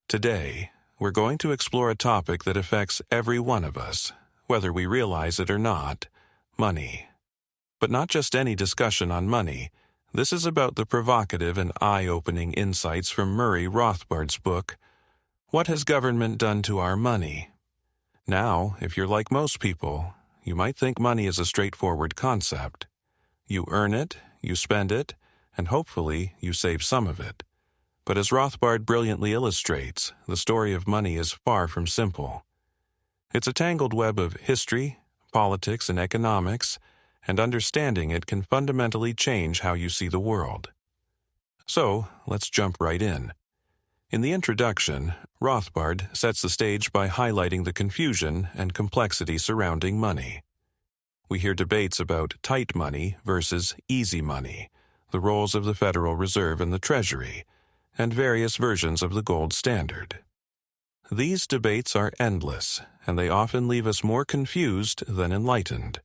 Today, we're going to explore a topic that affects every one of us, whether we realize it or not: money. But not just any discussion on money. This is about the provocative and eye-opening insights from Murray Rothbard's book, What Has Government Done to Our Money? Now, if you're like most people, you might think money is a straightforward concept. You earn it, you spend it, and hopefully you save some of it. But as Rothbard brilliantly illustrates, the story of money is far from simple. It's a tangled web of history, politics, and economics, and understanding it can fundamentally change how you see the world. So, let's jump right in. In the introduction, Rothbard sets the stage by highlighting the confusion and complexity surrounding money. We hear debates about tight money versus easy money, the roles of the Federal Reserve and the Treasury, and various versions of the gold standard. These debates are endless, and they often leave us more confused than enlightened.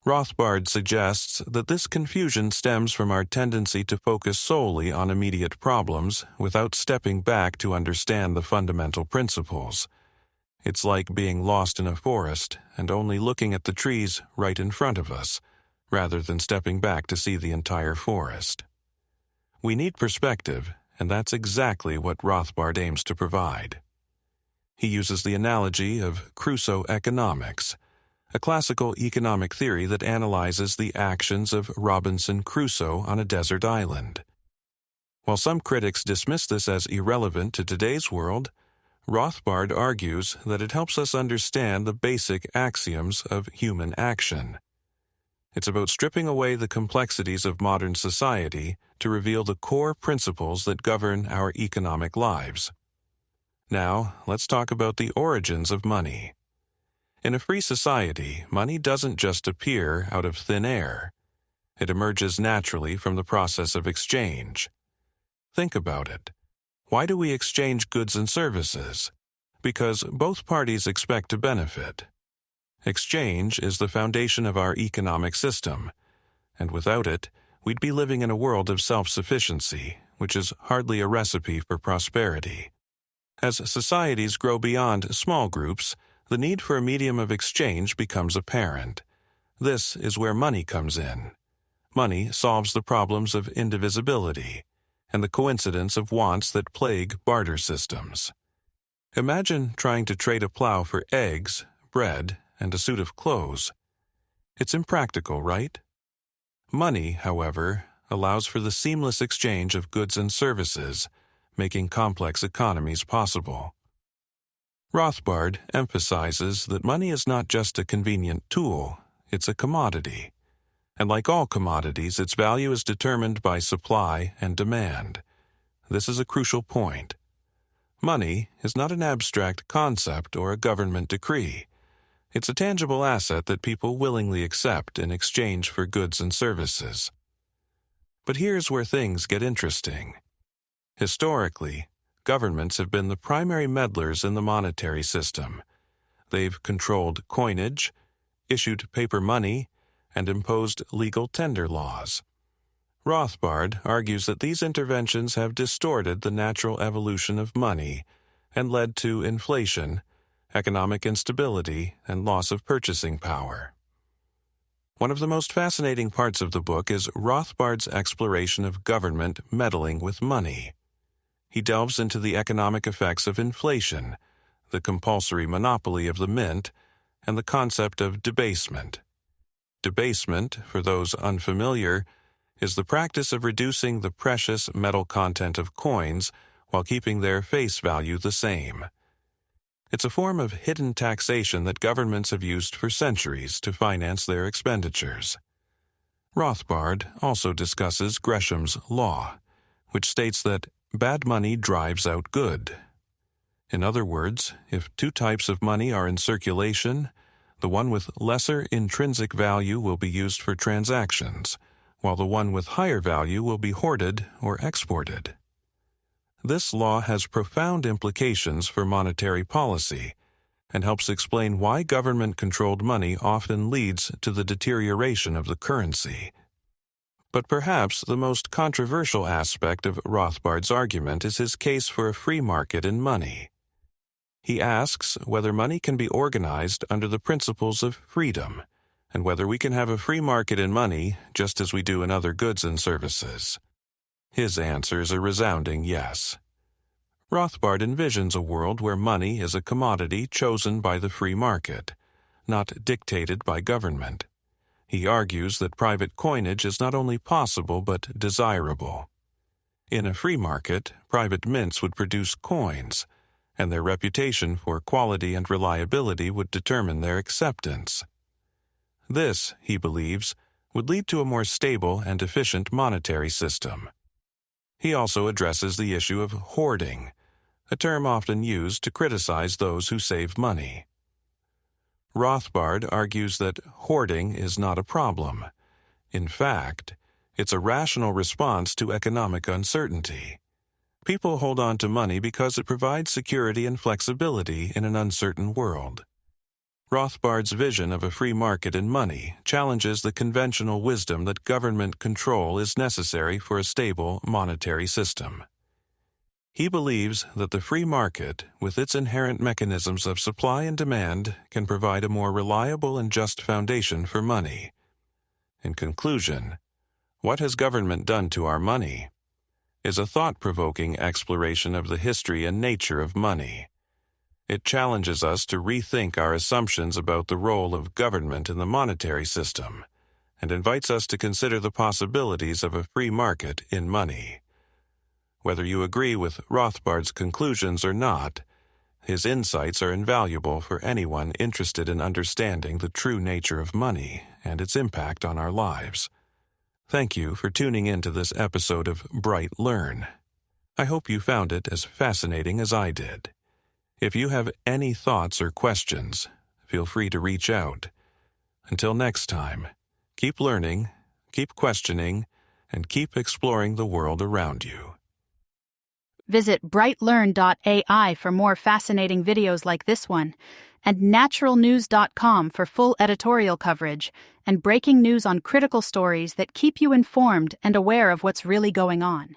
Rothbard suggests that this confusion stems from our tendency to focus solely on immediate problems without stepping back to understand the fundamental principles. It's like being lost in a forest and only looking at the trees right in front of us, rather than stepping back to see the entire forest. We need perspective, and that's exactly what Rothbard aims to provide. He uses the analogy of Crusoe economics, a classical economic theory that analyzes the actions of Robinson Crusoe on a desert island. While some critics dismiss this as irrelevant to today's world, Rothbard argues that it helps us understand the basic axioms of human action. It's about stripping away the complexities of modern society to reveal the core principles that govern our economic lives. Now, let's talk about the origins of money. In a free society, money doesn't just appear out of thin air. It emerges naturally from the process of exchange. Think about it. Why do we exchange goods and services? Because both parties expect to benefit. Exchange is the foundation of our economic system, and without it, we'd be living in a world of self-sufficiency, which is hardly a recipe for prosperity. As societies grow beyond small groups, the need for a medium of exchange becomes apparent. This is where money comes in. Money solves the problems of indivisibility and the coincidence of wants that plague barter systems. Imagine trying to trade a plow for eggs, bread, and a suit of clothes. It's impractical, right? Money, however, allows for the seamless exchange of goods and services, making complex economies possible. Rothbard emphasizes that money is not just a convenient tool, it's a commodity. And like all commodities, its value is determined by supply and demand. This is a crucial point. Money is not an abstract concept or a government decree. It's a tangible asset that people willingly accept in exchange for goods and services. But here's where things get interesting. Historically, governments have been the primary meddlers in the monetary system. They've controlled coinage, issued paper money, and imposed legal tender laws. Rothbard argues that these interventions have distorted the natural evolution of money and led to inflation, economic instability, and loss of purchasing power. One of the most fascinating parts of the book is Rothbard's exploration of government meddling with money. He delves into the economic effects of inflation, the compulsory monopoly of the mint, and the concept of debasement. Debasement, for those unfamiliar, is the practice of reducing the precious metal content of coins while keeping their face value the same. It's a form of hidden taxation that governments have used for centuries to finance their expenditures. Rothbard also discusses Gresham's law, which states that bad money drives out good. In other words, if two types of money are in circulation, the one with lesser intrinsic value will be used for transactions, while the one with higher value will be hoarded or exported. This law has profound implications for monetary policy and helps explain why government-controlled money often leads to the deterioration of the currency. But perhaps the most controversial aspect of Rothbard's argument is his case for a free market in money. He asks whether money can be organized under the principles of freedom, and whether we can have a free market in money just as we do in other goods and services. His answer is a resounding yes. Rothbard envisions a world where money is a commodity chosen by the free market, not dictated by government. He argues that private coinage is not only possible but desirable. In a free market, private mints would produce coins, and their reputation for quality and reliability would determine their acceptance. This, he believes, would lead to a more stable and efficient monetary system. He also addresses the issue of hoarding, a term often used to criticize those who save money. Rothbard argues that hoarding is not a problem. In fact, it's a rational response to economic uncertainty. People hold on to money because it provides security and flexibility in an uncertain world. Rothbard's vision of a free market in money challenges the conventional wisdom that government control is necessary for a stable monetary system. He believes that the free market, with its inherent mechanisms of supply and demand, can provide a more reliable and just foundation for money. In conclusion, "What has government done to our money?" is a thought-provoking exploration of the history and nature of money. It challenges us to rethink our assumptions about the role of government in the monetary system, and invites us to consider the possibilities of a free market in money. Whether you agree with Rothbard's conclusions or not, his insights are invaluable for anyone interested in understanding the true nature of money and its impact on our lives. Thank you for tuning in to this episode of BrightLearn. I hope you found it as fascinating as I did. If you have any thoughts or questions, feel free to reach out. Until next time, keep learning, keep questioning, and keep exploring the world around you. Visit brightlearn.ai for more fascinating videos like this one, and naturalnews.com for full editorial coverage and breaking news on critical stories that keep you informed and aware of what's really going on.